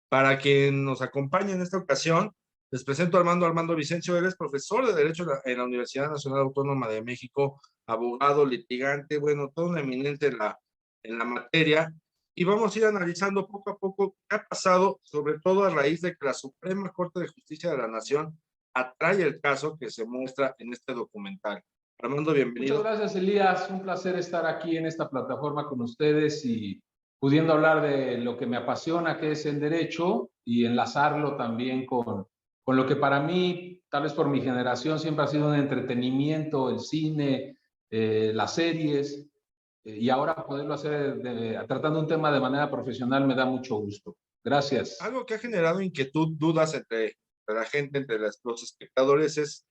Para quien nos acompaña en esta ocasión, les presento a Armando Vicencio. Él es profesor de Derecho en la Universidad Nacional Autónoma de México, abogado, litigante, bueno, todo un eminente en la materia. Y vamos a ir analizando poco a poco qué ha pasado, sobre todo a raíz de que la Suprema Corte de Justicia de la Nación atrae el caso que se muestra en este documental. Armando, bienvenido. Muchas gracias, Elías. Un placer estar aquí en esta plataforma con ustedes y pudiendo hablar de lo que me apasiona, que es el derecho, y enlazarlo también con lo que para mí, tal vez por mi generación, siempre ha sido un entretenimiento, el cine, las series, y ahora poderlo hacer tratando un tema de manera profesional me da mucho gusto. Gracias. Algo que ha generado inquietud, dudas entre la gente, entre los espectadores es: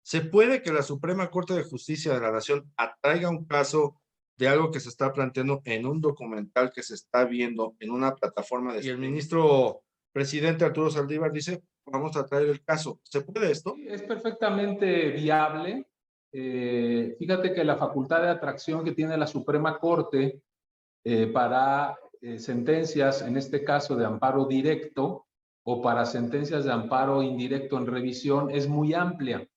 ¿se puede que la Suprema Corte de Justicia de la Nación atraiga un caso de algo que se está planteando en un documental que se está viendo en una plataforma y el ministro presidente Arturo Saldívar dice, vamos a traer el caso? ¿Se puede esto? Sí, es perfectamente viable. Fíjate que la facultad de atracción que tiene la Suprema Corte para sentencias, en este caso de amparo directo, o para sentencias de amparo indirecto en revisión, es muy amplia.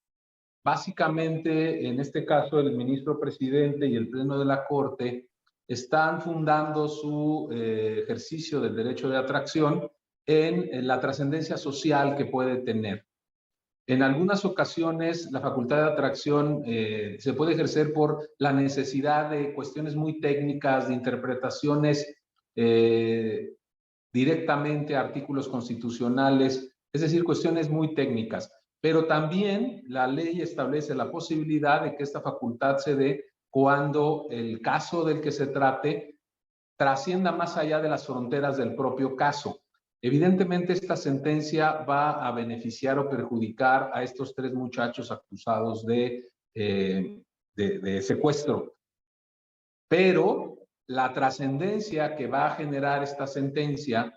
Básicamente, en este caso, el ministro presidente y el Pleno de la Corte están fundando su ejercicio del derecho de atracción en la trascendencia social que puede tener. En algunas ocasiones, la facultad de atracción se puede ejercer por la necesidad de cuestiones muy técnicas, de interpretaciones directamente a artículos constitucionales, es decir, cuestiones muy técnicas. Pero también la ley establece la posibilidad de que esta facultad se dé cuando el caso del que se trate trascienda más allá de las fronteras del propio caso. Evidentemente, esta sentencia va a beneficiar o perjudicar a estos tres muchachos acusados de secuestro. Pero la trascendencia que va a generar esta sentencia,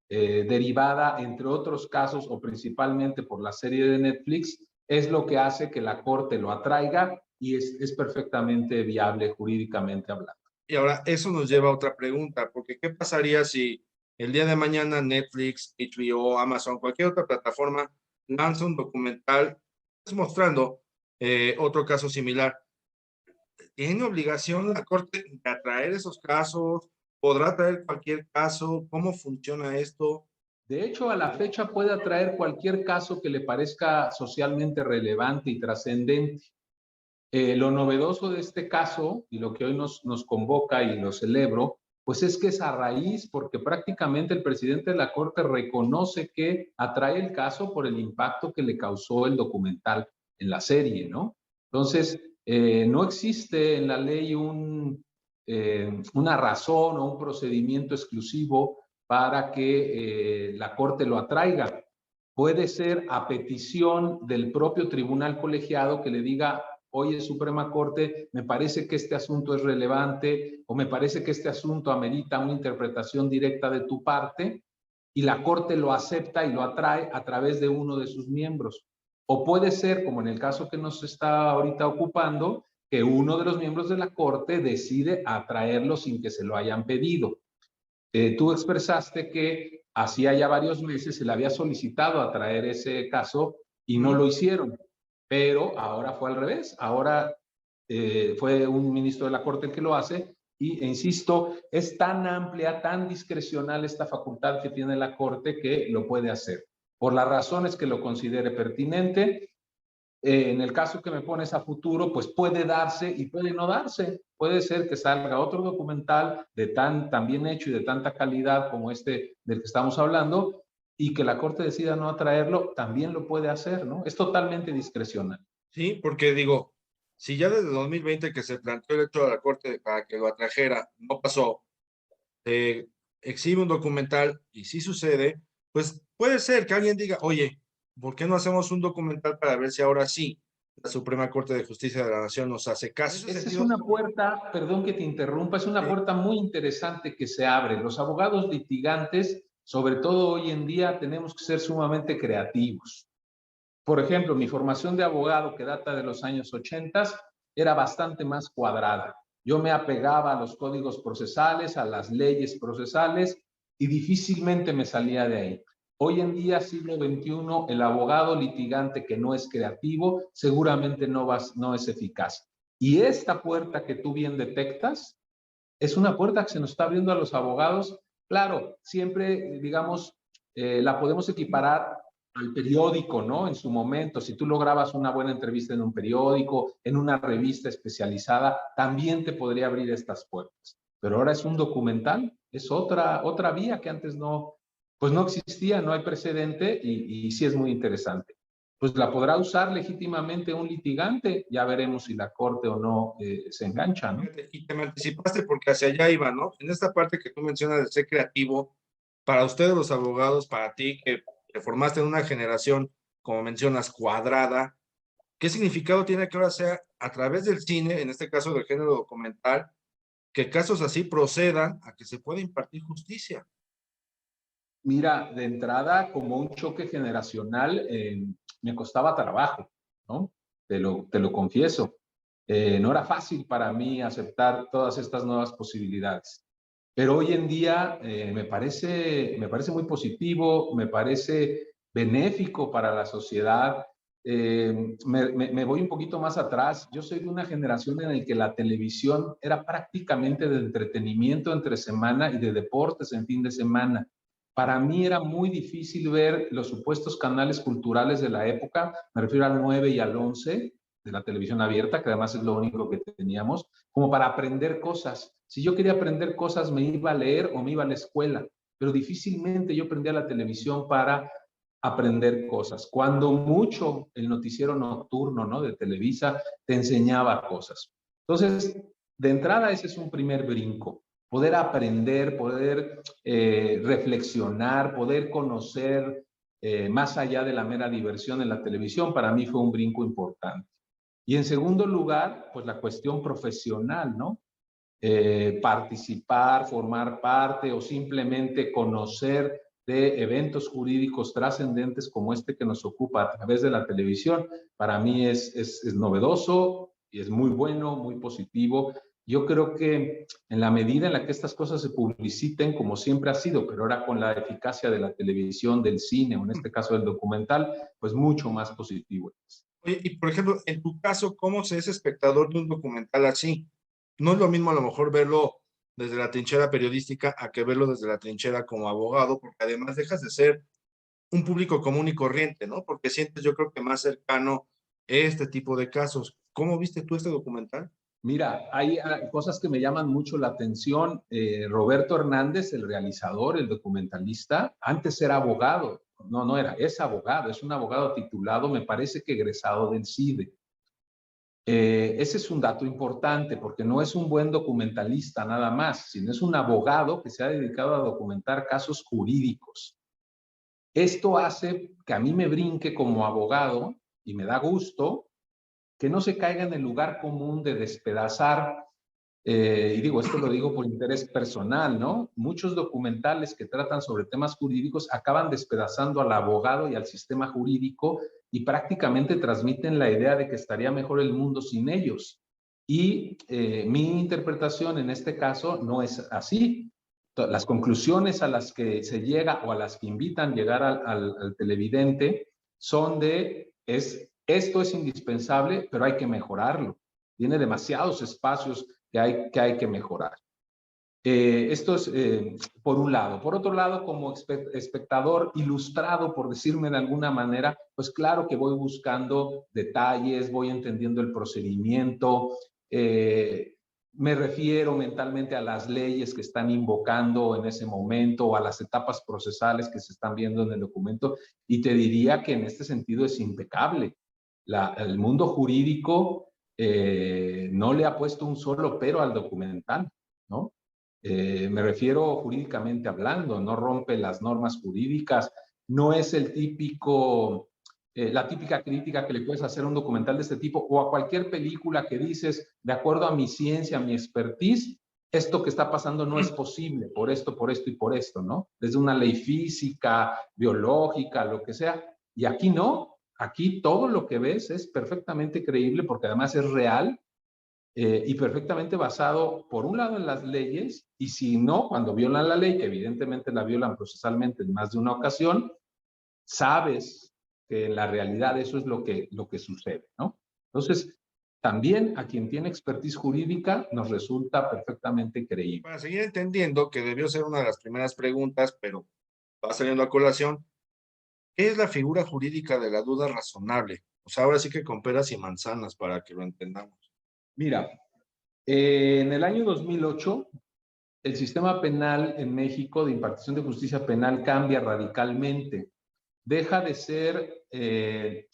derivada, entre otros casos, o principalmente por la serie de Netflix, es lo que hace que la Corte lo atraiga y es perfectamente viable jurídicamente hablando. Y ahora eso nos lleva a otra pregunta, porque ¿qué pasaría si el día de mañana Netflix, HBO, Amazon, cualquier otra plataforma lanza un documental mostrando otro caso similar? ¿Tiene obligación la Corte de atraer esos casos? ¿Podrá traer cualquier caso? ¿Cómo funciona esto? De hecho, a la fecha puede atraer cualquier caso que le parezca socialmente relevante y trascendente. Lo novedoso de este caso y lo que hoy nos convoca y lo celebro, pues es que es a raíz, porque prácticamente el presidente de la Corte reconoce que atrae el caso por el impacto que le causó el documental en la serie, ¿no? Entonces, no existe en la ley una razón o un procedimiento exclusivo para que la Corte lo atraiga. Puede ser a petición del propio tribunal colegiado que le diga: oye, Suprema Corte, me parece que este asunto es relevante, o me parece que este asunto amerita una interpretación directa de tu parte, y la Corte lo acepta y lo atrae a través de uno de sus miembros. O puede ser, como en el caso que nos está ahorita ocupando, que uno de los miembros de la Corte decide atraerlo sin que se lo hayan pedido. Tú expresaste que hacía ya varios meses se le había solicitado atraer ese caso y no lo hicieron, pero ahora fue al revés. Ahora fue un ministro de la Corte el que lo hace y, insisto, es tan amplia, tan discrecional esta facultad que tiene la Corte que lo puede hacer por las razones que lo considere pertinente. En el caso que me pones a futuro, pues puede darse y puede no darse. Puede ser que salga otro documental de tan bien hecho y de tanta calidad como este del que estamos hablando, y que la Corte decida no atraerlo, también lo puede hacer, ¿no? Es totalmente discrecional. Sí, porque digo, si ya desde 2020 que se planteó el hecho de la Corte para que lo atrajera, no pasó, exhibe un documental y sí sucede, pues puede ser que alguien diga, oye, ¿por qué no hacemos un documental para ver si ahora sí la Suprema Corte de Justicia de la Nación nos hace caso? Esa es una puerta, perdón que te interrumpa, es una puerta muy interesante que se abre. Los abogados litigantes, sobre todo hoy en día, tenemos que ser sumamente creativos. Por ejemplo, mi formación de abogado, que data de los años 80, era bastante más cuadrada. Yo me apegaba a los códigos procesales, a las leyes procesales, y difícilmente me salía de ahí. Hoy en día, siglo XXI, el abogado litigante que no es creativo seguramente no es eficaz. Y esta puerta que tú bien detectas es una puerta que se nos está abriendo a los abogados. Claro, siempre, digamos, la podemos equiparar al periódico, ¿no? En su momento, si tú lograbas una buena entrevista en un periódico, en una revista especializada, también te podría abrir estas puertas. Pero ahora es un documental, es otra vía que antes no, pues no existía, no hay precedente y sí es muy interesante. Pues la podrá usar legítimamente un litigante, ya veremos si la corte o no se engancha, ¿no? Y te me anticipaste porque hacia allá iba, ¿no? En esta parte que tú mencionas de ser creativo, para ustedes los abogados, para ti que formaste en una generación, como mencionas, cuadrada, ¿qué significado tiene que ahora sea a través del cine, en este caso del género documental, que casos así procedan a que se pueda impartir justicia? Mira, de entrada, como un choque generacional, me costaba trabajo, ¿no? Te lo confieso. No era fácil para mí aceptar todas estas nuevas posibilidades. Pero hoy en día me parece muy positivo, me parece benéfico para la sociedad. Me voy un poquito más atrás. Yo soy de una generación en la que la televisión era prácticamente de entretenimiento entre semana y de deportes en fin de semana. Para mí era muy difícil ver los supuestos canales culturales de la época, me refiero al 9 y al 11 de la televisión abierta, que además es lo único que teníamos, como para aprender cosas. Si yo quería aprender cosas, me iba a leer o me iba a la escuela, pero difícilmente yo prendía la televisión para aprender cosas. Cuando mucho el noticiero nocturno, ¿no?, de Televisa te enseñaba cosas. Entonces, de entrada ese es un primer brinco. Poder aprender, poder reflexionar, poder conocer más allá de la mera diversión en la televisión, para mí fue un brinco importante. Y en segundo lugar, pues la cuestión profesional, ¿no? Participar, formar parte o simplemente conocer de eventos jurídicos trascendentes como este que nos ocupa a través de la televisión, para mí es novedoso y es muy bueno, muy positivo. Yo creo que en la medida en la que estas cosas se publiciten, como siempre ha sido, pero ahora con la eficacia de la televisión, del cine, o en este caso del documental, pues mucho más positivo es. Oye, y por ejemplo, en tu caso, ¿cómo se es espectador de un documental así? No es lo mismo a lo mejor verlo desde la trinchera periodística a que verlo desde la trinchera como abogado, porque además dejas de ser un público común y corriente, ¿no? Porque sientes, yo creo que más cercano este tipo de casos. ¿Cómo viste tú este documental? Mira, hay cosas que me llaman mucho la atención. Roberto Hernández, el realizador, el documentalista, antes era abogado. No era, es abogado, es un abogado titulado, me parece que egresado del CIDE. Ese es un dato importante porque no es un buen documentalista nada más, sino es un abogado que se ha dedicado a documentar casos jurídicos. Esto hace que a mí me brinque como abogado y me da gusto que no se caiga en el lugar común de despedazar, y digo, esto lo digo por interés personal, ¿no? Muchos documentales que tratan sobre temas jurídicos acaban despedazando al abogado y al sistema jurídico y prácticamente transmiten la idea de que estaría mejor el mundo sin ellos. Y mi interpretación en este caso no es así. Las conclusiones a las que se llega o a las que invitan llegar al televidente son esto es indispensable, pero hay que mejorarlo. Tiene demasiados espacios que hay que mejorar. Esto es por un lado. Por otro lado, como espectador ilustrado, por decirme de alguna manera, pues claro que voy buscando detalles, voy entendiendo el procedimiento, me refiero mentalmente a las leyes que están invocando en ese momento o a las etapas procesales que se están viendo en el documento, y te diría que en este sentido es impecable. El mundo jurídico no le ha puesto un solo pero al documental, ¿no? Me refiero jurídicamente hablando, no rompe las normas jurídicas, no es la típica crítica que le puedes hacer a un documental de este tipo o a cualquier película que dices, de acuerdo a mi ciencia, a mi expertise, esto que está pasando no es posible por esto y por esto, ¿no? Desde una ley física, biológica, lo que sea. Y aquí no, aquí todo lo que ves es perfectamente creíble porque además es real y perfectamente basado, por un lado, en las leyes, y si no, cuando violan la ley, que evidentemente la violan procesalmente en más de una ocasión, sabes que en la realidad eso es lo que sucede, ¿no? Entonces, también a quien tiene expertise jurídica nos resulta perfectamente creíble. Para seguir entendiendo, que debió ser una de las primeras preguntas, pero va saliendo a colación, ¿qué es la figura jurídica de la duda razonable? O sea, ahora sí que con peras y manzanas para que lo entendamos. Mira, en el año 2008, el sistema penal en México de impartición de justicia penal cambia radicalmente. Deja de ser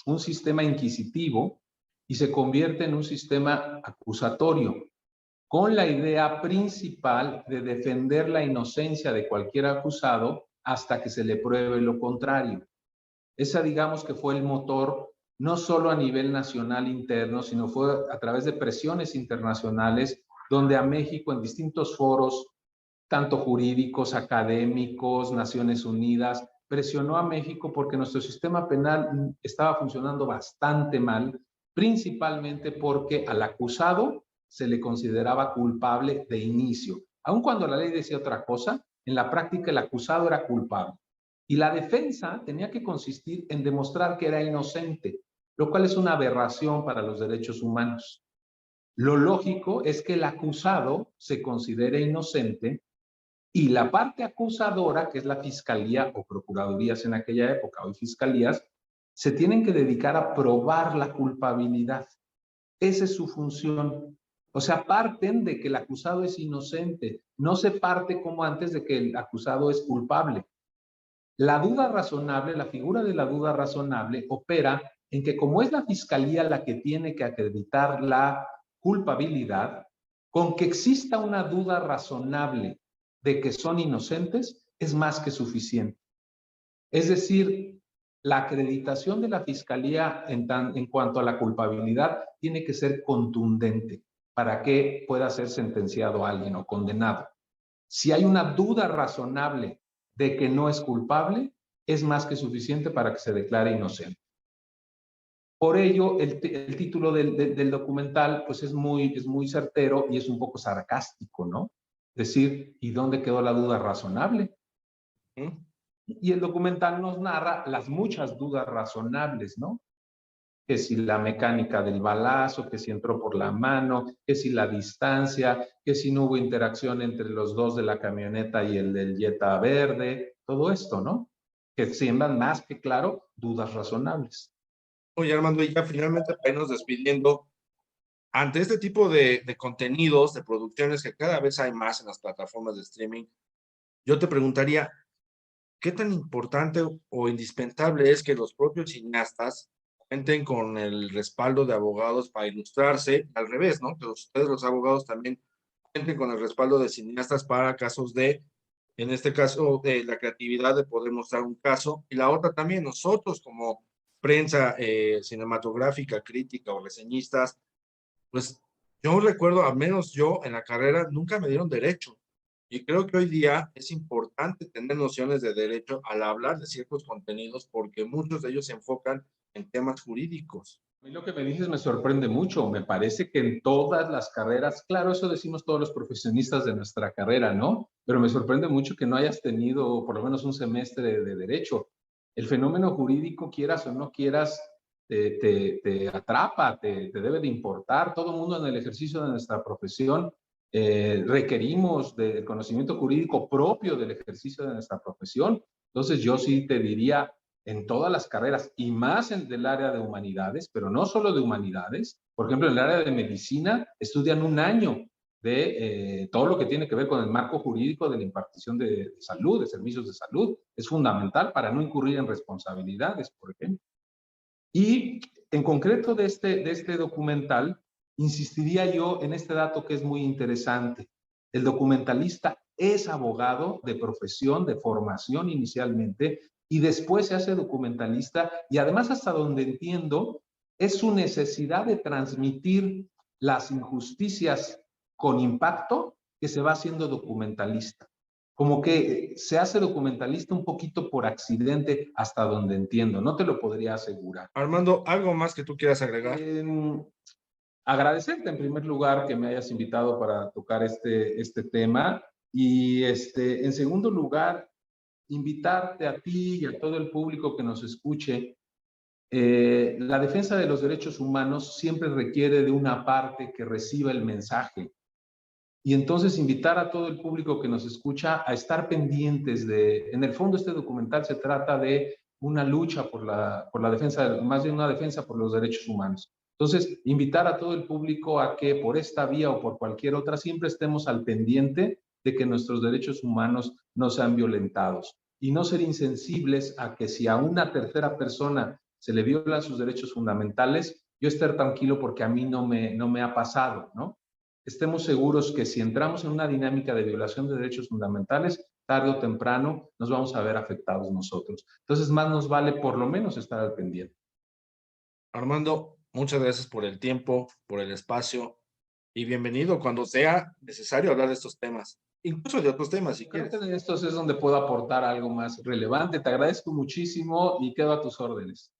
un sistema inquisitivo y se convierte en un sistema acusatorio, con la idea principal de defender la inocencia de cualquier acusado hasta que se le pruebe lo contrario. Esa, digamos, que fue el motor, no solo a nivel nacional interno, sino fue a través de presiones internacionales, donde a México en distintos foros, tanto jurídicos, académicos, Naciones Unidas, presionó a México porque nuestro sistema penal estaba funcionando bastante mal, principalmente porque al acusado se le consideraba culpable de inicio. Aun cuando la ley decía otra cosa, en la práctica el acusado era culpable. Y la defensa tenía que consistir en demostrar que era inocente, lo cual es una aberración para los derechos humanos. Lo lógico es que el acusado se considere inocente y la parte acusadora, que es la fiscalía o procuradurías en aquella época, hoy fiscalías, se tienen que dedicar a probar la culpabilidad. Esa es su función. O sea, parten de que el acusado es inocente, no se parte como antes de que el acusado es culpable. La duda razonable, la figura de la duda razonable opera en que como es la fiscalía la que tiene que acreditar la culpabilidad, con que exista una duda razonable de que son inocentes es más que suficiente. Es decir, la acreditación de la fiscalía en cuanto a la culpabilidad tiene que ser contundente para que pueda ser sentenciado a alguien o condenado. Si hay una duda razonable de que no es culpable, es más que suficiente para que se declare inocente. Por ello, el título del documental pues es muy certero y es un poco sarcástico, ¿no? Decir, ¿y dónde quedó la duda razonable? ¿Mm? Y el documental nos narra las muchas dudas razonables, ¿no? Que si la mecánica del balazo, que si entró por la mano, que si la distancia, que si no hubo interacción entre los dos de la camioneta y el del Jetta verde, todo esto, ¿no? Que siembran más que claro dudas razonables. Oye, Armando, y ya finalmente para irnos despidiendo, ante este tipo de contenidos, de producciones que cada vez hay más en las plataformas de streaming, yo te preguntaría, ¿qué tan importante o indispensable es que los propios cineastas cuenten con el respaldo de abogados para ilustrarse? Al revés, ¿no? Que ustedes, los abogados, también cuenten con el respaldo de cineastas para casos de, en este caso, de la creatividad de poder mostrar un caso. Y la otra también, nosotros como prensa cinematográfica, crítica o reseñistas, pues yo recuerdo, al menos yo en la carrera, nunca me dieron derecho. Y creo que hoy día es importante tener nociones de derecho al hablar de ciertos contenidos porque muchos de ellos se enfocan en temas jurídicos. A mí lo que me dices me sorprende mucho. Me parece que en todas las carreras, claro, eso decimos todos los profesionistas de nuestra carrera, ¿no? Pero me sorprende mucho que no hayas tenido por lo menos un semestre de derecho. El fenómeno jurídico, quieras o no quieras, te atrapa, te debe de importar. Todo el mundo en el ejercicio de nuestra profesión requerimos del conocimiento jurídico propio del ejercicio de nuestra profesión. Entonces yo sí te diría, en todas las carreras y más en el área de humanidades, pero no solo de humanidades. Por ejemplo, en el área de medicina estudian un año de todo lo que tiene que ver con el marco jurídico de la impartición de salud, de servicios de salud. Es fundamental para no incurrir en responsabilidades, por ejemplo. Y en concreto de este documental, insistiría yo en este dato que es muy interesante. El documentalista es abogado de profesión, de formación inicialmente, y después se hace documentalista, y además hasta donde entiendo, es su necesidad de transmitir las injusticias con impacto que se va haciendo documentalista. Como que se hace documentalista un poquito por accidente hasta donde entiendo, no te lo podría asegurar. Armando, ¿algo más que tú quieras agregar? Eh, agradecerte en primer lugar que me hayas invitado para tocar este tema y en segundo lugar, invitarte a ti y a todo el público que nos escuche. La defensa de los derechos humanos siempre requiere de una parte que reciba el mensaje. Y entonces invitar a todo el público que nos escucha a estar pendientes en el fondo este documental se trata de una lucha por la defensa, más de una defensa por los derechos humanos. Entonces, invitar a todo el público a que por esta vía o por cualquier otra siempre estemos al pendiente de que nuestros derechos humanos no sean violentados y no ser insensibles a que si a una tercera persona se le violan sus derechos fundamentales, yo estar tranquilo porque a mí no me ha pasado, ¿no? Estemos seguros que si entramos en una dinámica de violación de derechos fundamentales, tarde o temprano nos vamos a ver afectados nosotros. Entonces, más nos vale por lo menos estar al pendiente. Armando, muchas gracias por el tiempo, por el espacio y bienvenido cuando sea necesario hablar de estos temas, incluso de otros temas si Creo quieres. que en estos es donde puedo aportar algo más relevante. Te agradezco muchísimo y quedo a tus órdenes.